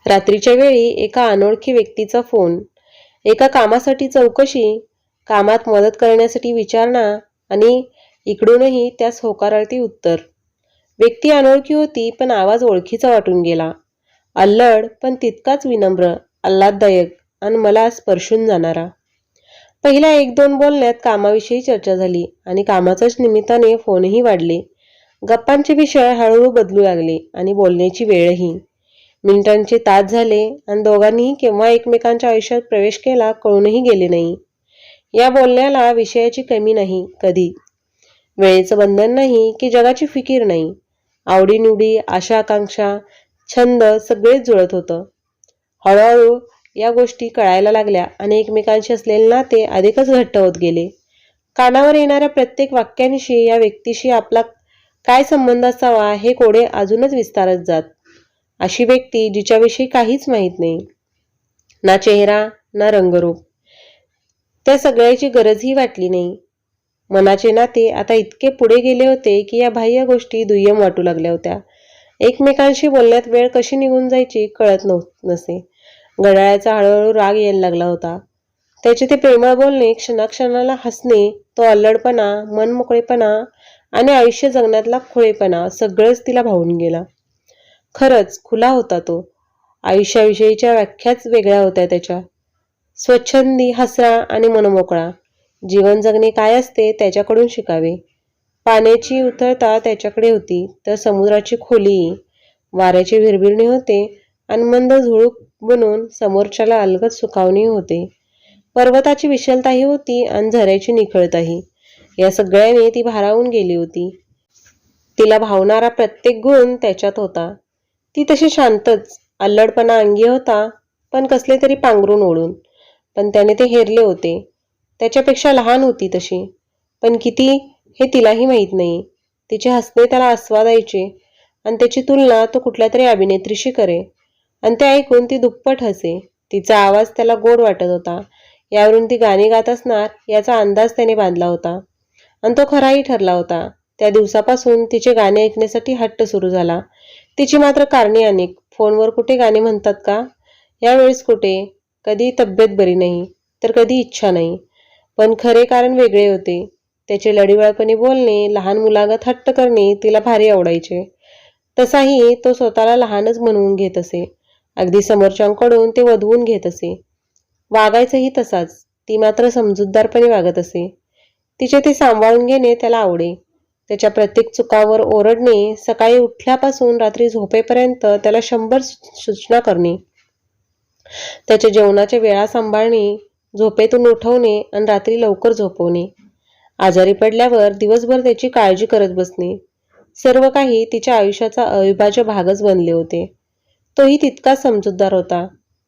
रात्रीच्या वेळी एका अनोळखी व्यक्तीचा फोन, एका कामासाठी चौकशी, कामात मदत करण्यासाठी विचारणा आणि इकडूनही त्यास होकारार्थी उत्तर. व्यक्ती अनोळखी होती पण आवाज ओळखीचा वाटून गेला. अल्लड पण तितकाच विनम्र, आल्हाददायक आणि मला स्पर्शून जाणारा. पहिल्या 1-2 बोलण्यात कामाविषयी चर्चा झाली आणि कामाच्याच निमित्ताने फोनही वाढले. गप्पांचे विषय हळूहळू बदलू लागले आणि बोलण्याची वेळही. मिनिटांचे तास झाले आणि दोघांनीही केव्हा एकमेकांच्या आयुष्यात प्रवेश केला कळूनही गेले नाही. या बोलण्याला विषयाची कमी नाही कधी. वेळेचं बंधन नाही की जगाची फिकीर नाही. आवडीनिवडी, आशा आकांक्षा, छंद सगळेच जुळत होतं. हळूहळू या गोष्टी कळायला लागल्या आणि एकमेकांशी असलेले नाते अधिकच घट्ट होत गेले. कानावर येणाऱ्या प्रत्येक वाक्यानिशी या व्यक्तीशी आपला काय संबंध असावा हे कोडे अजूनच विस्तारत जात. अशी व्यक्ती जिच्याविषयी काहीच माहीत नाही, ना चेहरा ना रंगरूप. त्या सगळ्याची गरजही वाटली नाही. मनाचे नाते आता इतके पुढे गेले होते की या बाह्य गोष्टी दुय्यम वाटू लागल्या होत्या. एकमेकांशी बोलण्यात वेळ कशी निघून जायची कळत नसे. घड्याळाचा हळूहळू राग यायला लागला होता. त्याचे ते प्रेमळ बोलणे, क्षणाक्षणाला हसणे, तो अल्लडपणा, मनमोकळेपणा आणि आयुष्य जगण्यातला खुळेपणा सगळंच तिला भावून गेला. खरंच खुला होता तो. आयुष्याविषयीच्या व्याख्याच वेगळ्या होत्या त्याच्या. स्वच्छंदी, हसरा आणि मनमोकळा. जीवन जगणे काय असते त्याच्याकडून शिकावे. पाण्याची उथळता त्याच्याकडे होती तर समुद्राची खोली, वाऱ्याचे भिरभिरणे होते आणि मंद झुळूक बनून समोरच्याला अलगद सुखावणे होते. पर्वताची विशालताही होती आणि झऱ्याची निखळताही. या सगळ्याने ती भारावून गेली होती. तिला भावणारा प्रत्येक गुण त्याच्यात होता. ती तशी शांतच. अल्लडपणा अंगी होता पण कसले तरी पांघरून ओढून. पण त्याने ते हेरले होते. त्याच्यापेक्षा लहान होती तशी, पण किती हे तिलाही माहीत नाही. तिचे हसणे त्याला आस्वादायचे आणि त्याची तुलना तो कुठल्या तरी अभिनेत्रीशी करे आणि ते ऐकून ती दुप्पट हसे. तिचा आवाज त्याला गोड वाटत होता. यावरून ती गाणी गात असणार याचा अंदाज त्याने बांधला होता आणि तो खराही ठरला होता. त्या दिवसापासून तिचे गाणे ऐकण्यासाठी हट्ट सुरू झाला. तिची मात्र कारणे अनेक. फोनवर कुठे गाणे म्हणतात का? यावेळेस कुठे? कधी तब्येत बरी नाही तर कधी इच्छा नाही. पण खरे कारण वेगळे होते. त्याचे लढीवाळपणे बोलणे, लहान मुलागत हट्ट करणे तिला भारी आवडायचे. तसाही तो स्वतःला लहानच म्हणवून घेत असे. अगदी समोरच्यांकडून ते वधवून घेत असे. वागायचंही तसाच. ती मात्र समजूतदारपणे वागत असे. तिचे ते सांभाळून घेणे त्याला आवडे. त्याच्या प्रत्येक चुकावर ओरडणे, सकाळी उठल्यापासून रात्री झोपेपर्यंत त्याला 100 सूचना करणे, त्याच्या जेवणाच्या वेळा सांभाळणे, झोपेतून उठवणे आणि रात्री लवकर झोपवणे, आजारी पडल्यावर दिवसभर त्याची काळजी करत बसणे, सर्व काही तिच्या आयुष्याचा अविभाज्य भागच बनले होते. तोही तितकाच समजूतदार होता.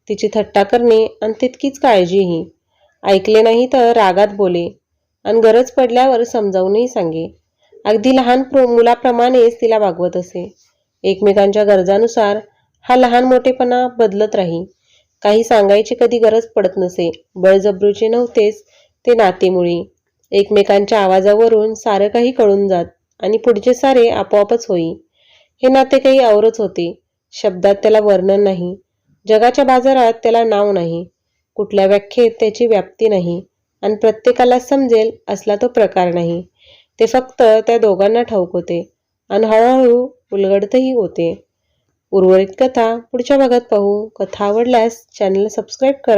तिची थट्टा करणे आणि तितकीच काळजीही. ऐकले नाही तर रागात बोले आणि गरज पडल्यावर समजावूनही सांगे. अगदी लहान मुलाप्रमाणेच तिला वागवत असे. एकमेकांच्या गरजानुसार हा लहान मोठेपणा बदलत राही. काही सांगायची कधी गरज पडत नसे. बळजबरीचे नव्हतेच ते नातेमुळी. एकमेकांच्या आवाजावरून सारं काही कळून जात आणि पुढचे सारे आपोआपच होई. हे नाते काही औरच होते. शब्दात त्याला वर्णन नाही. जगाच्या बाजारात त्याला नाव नाही. कुठल्या व्याख्येत त्याची व्याप्ती नाही आणि प्रत्येकाला समजेल असला तो प्रकार नाही. ते फक्त त्या दोघांना ठाऊक होते आणि हळूहळू उलगडतही होते. उर्वरित कथा पुढच्या भागात पाहू. कथा आवडल्यास चॅनलला सबस्क्राईब करा.